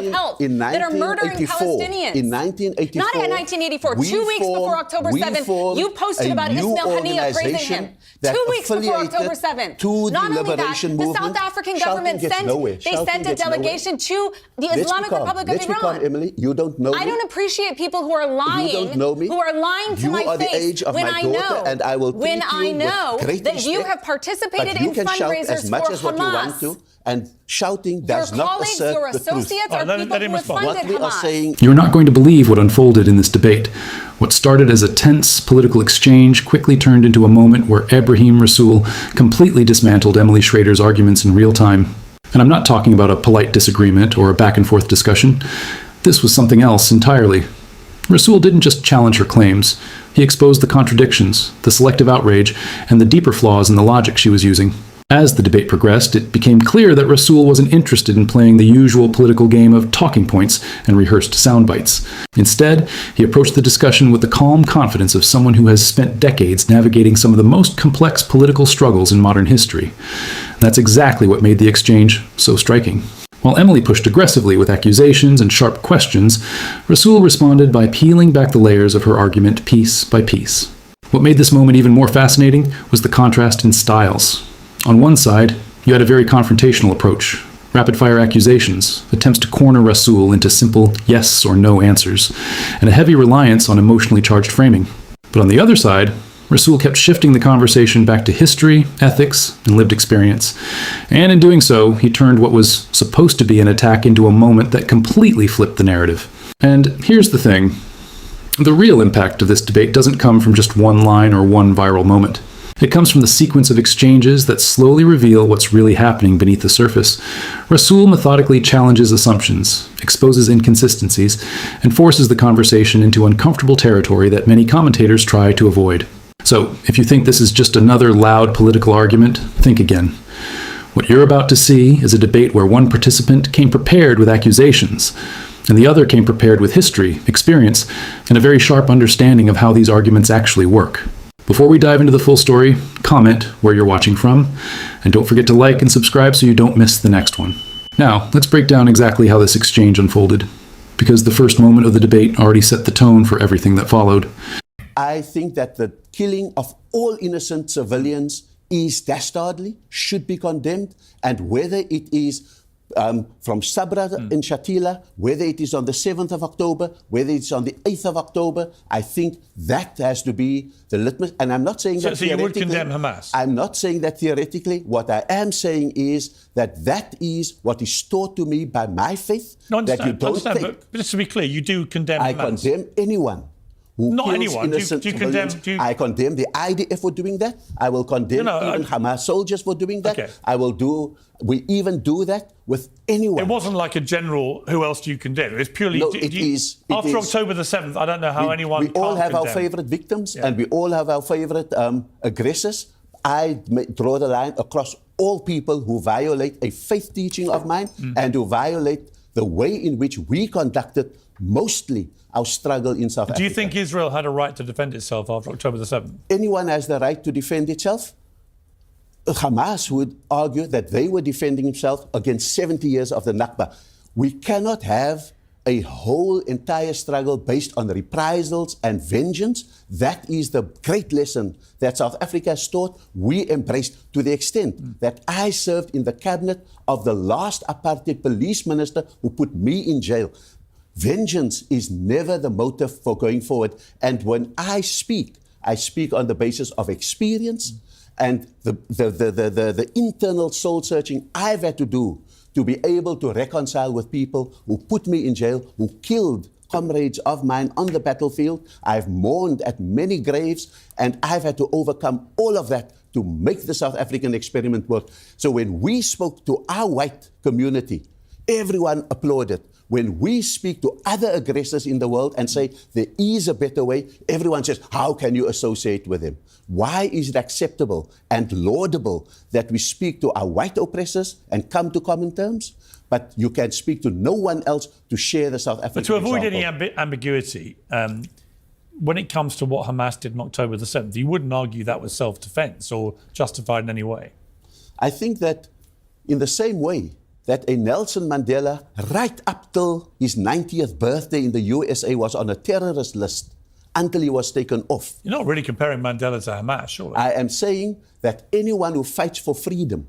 health that are murdering Palestinians. In 1984, not in 1984. 2 weeks before October 7th, you posted about Ismail Haniyeh praising him. 2 weeks before October 7th. Not only that, the South African government sent a delegation to the Islamic Republic of Iran. Emily, you don't know me. I don't appreciate people who are lying. You don't know me. Who are lying to my face. You are the age of my daughter, and I will treat you with great respect. You have participated in fundraisers as much for as what you want to, and shouting does not assert your the truth. Your associates are people who have funded Hamas. You're not going to believe what unfolded in this debate. What started as a tense political exchange quickly turned into a moment where Ebrahim Rasool completely dismantled Emily Schrader's arguments in real time. And I'm not talking about a polite disagreement or a back-and-forth discussion. This was something else entirely. Rasool didn't just challenge her claims. He exposed the contradictions, the selective outrage, and the deeper flaws in the logic she was using. As the debate progressed, it became clear that Rasool wasn't interested in playing the usual political game of talking points and rehearsed sound bites. Instead, he approached the discussion with the calm confidence of someone who has spent decades navigating some of the most complex political struggles in modern history. That's exactly what made the exchange so striking. While Emily pushed aggressively with accusations and sharp questions, Rasool responded by peeling back the layers of her argument piece by piece. What made this moment even more fascinating was the contrast in styles. On one side, you had a very confrontational approach, rapid-fire accusations, attempts to corner Rasool into simple yes or no answers, and a heavy reliance on emotionally charged framing. But on the other side, Rasool kept shifting the conversation back to history, ethics, and lived experience. And in doing so, he turned what was supposed to be an attack into a moment that completely flipped the narrative. And here's the thing. The real impact of this debate doesn't come from just one line or one viral moment. It comes from the sequence of exchanges that slowly reveal what's really happening beneath the surface. Rasool methodically challenges assumptions, exposes inconsistencies, and forces the conversation into uncomfortable territory that many commentators try to avoid. So, if you think this is just another loud political argument, think again. What you're about to see is a debate where one participant came prepared with accusations, and the other came prepared with history, experience, and a very sharp understanding of how these arguments actually work. Before we dive into the full story, comment where you're watching from, and don't forget to like and subscribe so you don't miss the next one. Now, let's break down exactly how this exchange unfolded, because the first moment of the debate already set the tone for everything that followed. I think that the killing of all innocent civilians is dastardly, should be condemned, and whether it is from Sabra in Shatila, whether it is on the 7th of October, whether it's on the 8th of October, I think that has to be the litmus. And I'm not saying that so you would condemn Hamas? I'm not saying that theoretically. What I am saying is that that is what is taught to me by my faith. No, that you don't think. But just to be clear, you do condemn I Hamas? condemn anyone who not kills anyone. innocent civilians. I condemn the IDF for doing that. I will condemn even Hamas soldiers for doing that. Okay. We even do that with anyone. It wasn't like a general, who else do you condemn? It's purely... No, it is. After October the 7th, I don't know how anyone We all have condemn. our favorite victims and we all have our favorite aggressors. I draw the line across all people who violate a faith teaching of mine and who violate the way in which we conducted mostly our struggle in South Africa. Do you think Israel had a right to defend itself after October the 7th? Anyone has the right to defend itself. Hamas would argue that they were defending themselves against 70 years of the Nakba. We cannot have a whole entire struggle based on reprisals and vengeance. That is the great lesson that South Africa has taught. We embraced to the extent that I served in the cabinet of the last apartheid police minister who put me in jail. Vengeance is never the motive for going forward. And when I speak on the basis of experience and the internal soul searching I've had to do to be able to reconcile with people who put me in jail, who killed comrades of mine on the battlefield. I've mourned at many graves, and I've had to overcome all of that to make the South African experiment work. So when we spoke to our white community, everyone applauded. When we speak to other aggressors in the world and say there is a better way, everyone says, how can you associate with him? Why is it acceptable and laudable that we speak to our white oppressors and come to common terms, but you can speak to no one else to share the South African example? But to avoid any ambiguity, when it comes to what Hamas did on October the 7th, you wouldn't argue that was self-defense or justified in any way? I think that in the same way that a Nelson Mandela, right up till his 90th birthday in the USA, was on a terrorist list until he was taken off. You're not really comparing Mandela to Hamas, surely. I am saying that anyone who fights for freedom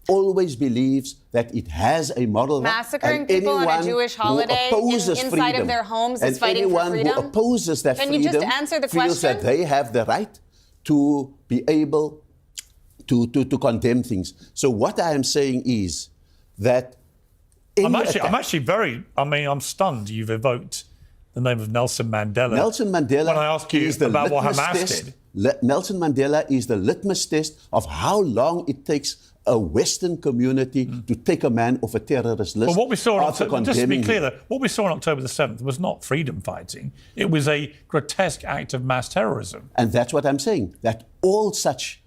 always believes that it has a moral right. Massacring people on a Jewish holiday inside of their homes is fighting for freedom? Anyone who opposes that Can freedom you just answer the feels question? that they have the right to be able to condemn things. So what I am saying is that I'm stunned you've evoked the name of Nelson Mandela. Nelson Mandela, when I ask you about what Hamas did. Nelson Mandela is the litmus test of how long it takes a Western community to take a man off a terrorist list. But what we saw after just to be condemning clear, him. though, what we saw on October the 7th was not freedom fighting. It was a grotesque act of mass terrorism. And that's what I'm saying, that all such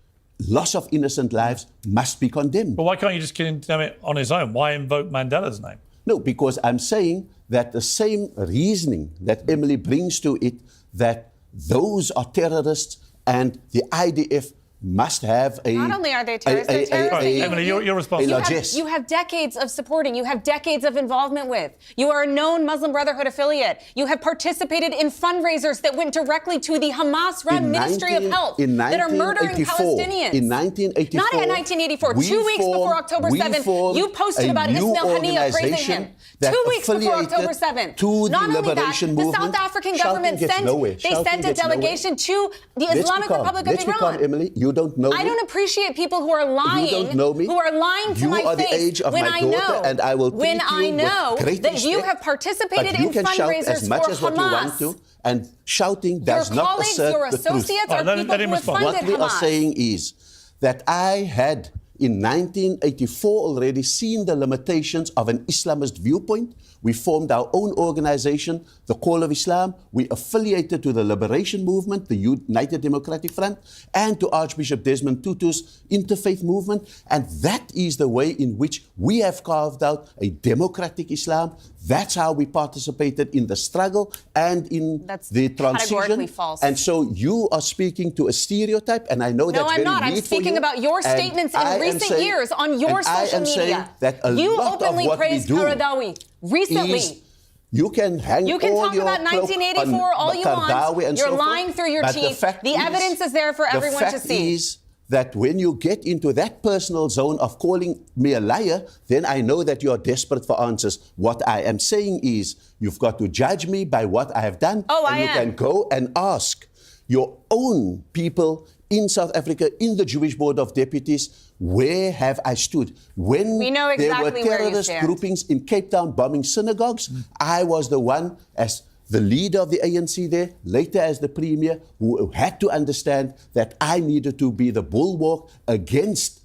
loss of innocent lives must be condemned. But why can't you just condemn it on his own? Why invoke Mandela's name? No, because I'm saying that the same reasoning that Emily brings to it, that those are terrorists and the IDF must have a... Not only are they terrorists, they're terrorists. Emily, you're responsible. You have decades of supporting. You have decades of involvement with. You are a known Muslim Brotherhood affiliate. You have participated in fundraisers that went directly to the Hamas-run Ministry of Health that are murdering Palestinians. In 1984... Not in 1984. 2 weeks before October 7th, you posted about Ismail Haniyeh praising him. 2 weeks before October 7th. Not only that, the South African government sent a delegation to the Islamic Republic of Iran. Let's be calm, Emily. You don't know me. I don't appreciate people who are lying. You don't know me. Who are lying to my face. You are the age of my daughter, and I will treat you with great that respect, you have participated in you can shout fundraisers as much for as what you want Hamas. to, and shouting does Your not colleagues, assert your the associates truth. are people who have funded What we Hamas. are saying is that I had, in 1984 already, seen the limitations of an Islamist viewpoint. We formed our own organization, the Call of Islam. We affiliated to the Liberation Movement, the United Democratic Front, and to Archbishop Desmond Tutu's interfaith movement. And that is the way in which we have carved out a democratic Islam. That's how we participated in the struggle and in the transition. Categorically false. And so you are speaking to a stereotype, and I know that's very No, I'm not. I'm speaking about your statements in recent years on your social media. That you openly praised Qaradawi recently. You can hang You can all talk your about 1984 all you want. You're lying through your teeth. The evidence is there for everyone to see. The fact is that when you get into that personal zone of calling me a liar, then I know that you are desperate for answers. What I am saying is you've got to judge me by what I have done. And you can go and ask your own people in South Africa, in the Jewish Board of Deputies, where have I stood? When we know exactly there were terrorist groupings in Cape Town bombing synagogues, I was the one, as the leader of the ANC there, later as the premier, who had to understand that I needed to be the bulwark against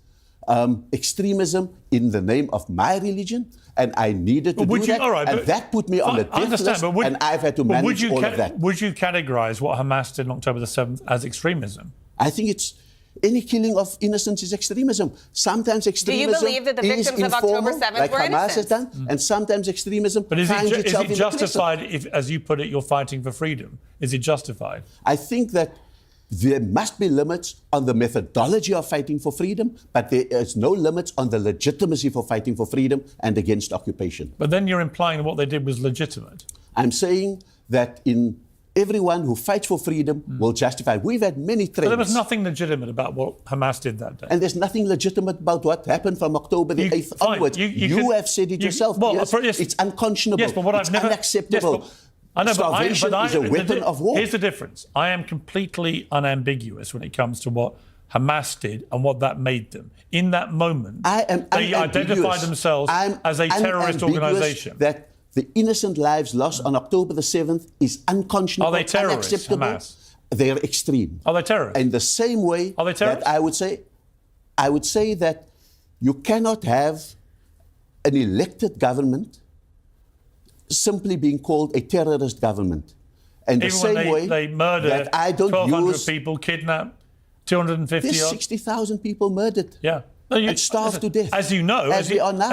extremism in the name of my religion. And I needed to do that, and that put me on the death list, and I've had to manage all of that. Would you categorize what Hamas did on October the 7th as extremism? I think it's any killing of innocents is extremism. Sometimes extremism Do you believe that the victims of October 7th like were Hamas innocent? has done, and sometimes extremism But is finds itself it justified if, as you put it, you're fighting for freedom? Is it justified? I think that there must be limits on the methodology of fighting for freedom, but there is no limits on the legitimacy for fighting for freedom and against occupation. But then you're implying that what they did was legitimate. I'm saying that in everyone who fights for freedom will justify. We've had many trends. But there was nothing legitimate about what Hamas did that day. And there's nothing legitimate about what happened from October the 8th onwards. You have said it yourself. Yes, it's unconscionable. Yes, but it's unacceptable. Yes, I know, Starvation is a weapon of war. Here's the difference. I am completely unambiguous when it comes to what Hamas did and what that made them. In that moment, they identified themselves as a terrorist organisation. That the innocent lives lost on October the 7th is unconscionable, Are they terrorists, unacceptable. Hamas? They are extreme. Are they terrorists? In the same way Are they terrorists? that I would say that you cannot have an elected government simply being called a terrorist government. And the same way they murdered that I don't 1,200 use people, kidnapped 250 There's 60,000 people murdered. Yeah. and starve to death. As you know, as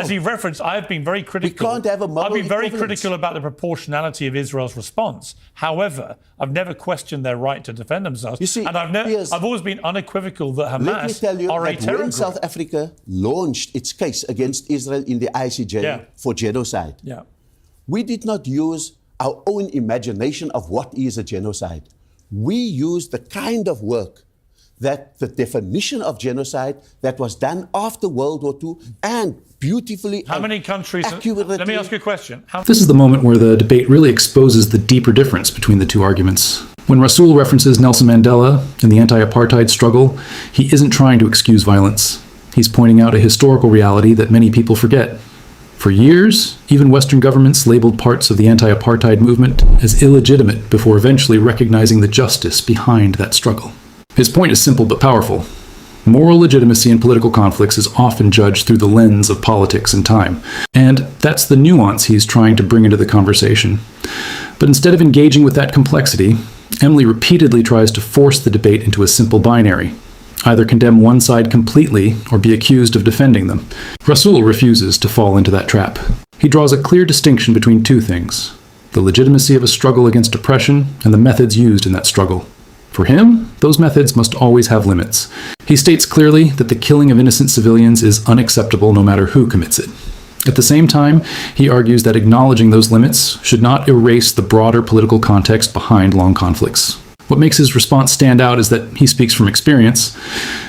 he referenced, I have been very critical. We can't have a moral I've been very equivalence. critical about the proportionality of Israel's response. However, I've never questioned their right to defend themselves. You see, and I've always been unequivocal that Hamas let me tell you are a that terror when group. South Africa launched its case against Israel in the ICJ for genocide, we did not use our own imagination of what is a genocide. We used the kind of work that the definition of genocide that was done after World War II and beautifully How many countries? accurately. Let me ask you a question. This is the moment where the debate really exposes the deeper difference between the two arguments. When Rasool references Nelson Mandela and the anti-apartheid struggle, he isn't trying to excuse violence. He's pointing out a historical reality that many people forget. For years, even Western governments labeled parts of the anti-apartheid movement as illegitimate before eventually recognizing the justice behind that struggle. His point is simple but powerful. Moral legitimacy in political conflicts is often judged through the lens of politics and time. And that's the nuance he's trying to bring into the conversation. But instead of engaging with that complexity, Emily repeatedly tries to force the debate into a simple binary. Either condemn one side completely or be accused of defending them. Rasool refuses to fall into that trap. He draws a clear distinction between two things: the legitimacy of a struggle against oppression and the methods used in that struggle. For him, those methods must always have limits. He states clearly that the killing of innocent civilians is unacceptable no matter who commits it. At the same time, he argues that acknowledging those limits should not erase the broader political context behind long conflicts. What makes his response stand out is that he speaks from experience.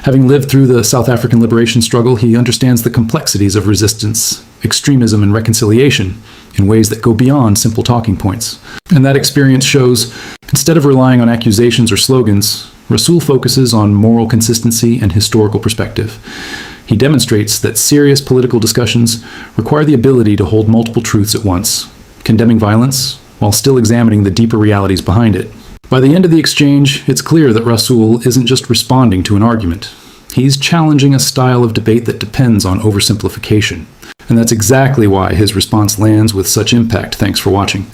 Having lived through the South African liberation struggle, he understands the complexities of resistance, extremism, and reconciliation in ways that go beyond simple talking points. And that experience shows, instead of relying on accusations or slogans, Rasool focuses on moral consistency and historical perspective. He demonstrates that serious political discussions require the ability to hold multiple truths at once, condemning violence while still examining the deeper realities behind it. By the end of the exchange, it's clear that Rasool isn't just responding to an argument. He's challenging a style of debate that depends on oversimplification. And that's exactly why his response lands with such impact. Thanks for watching.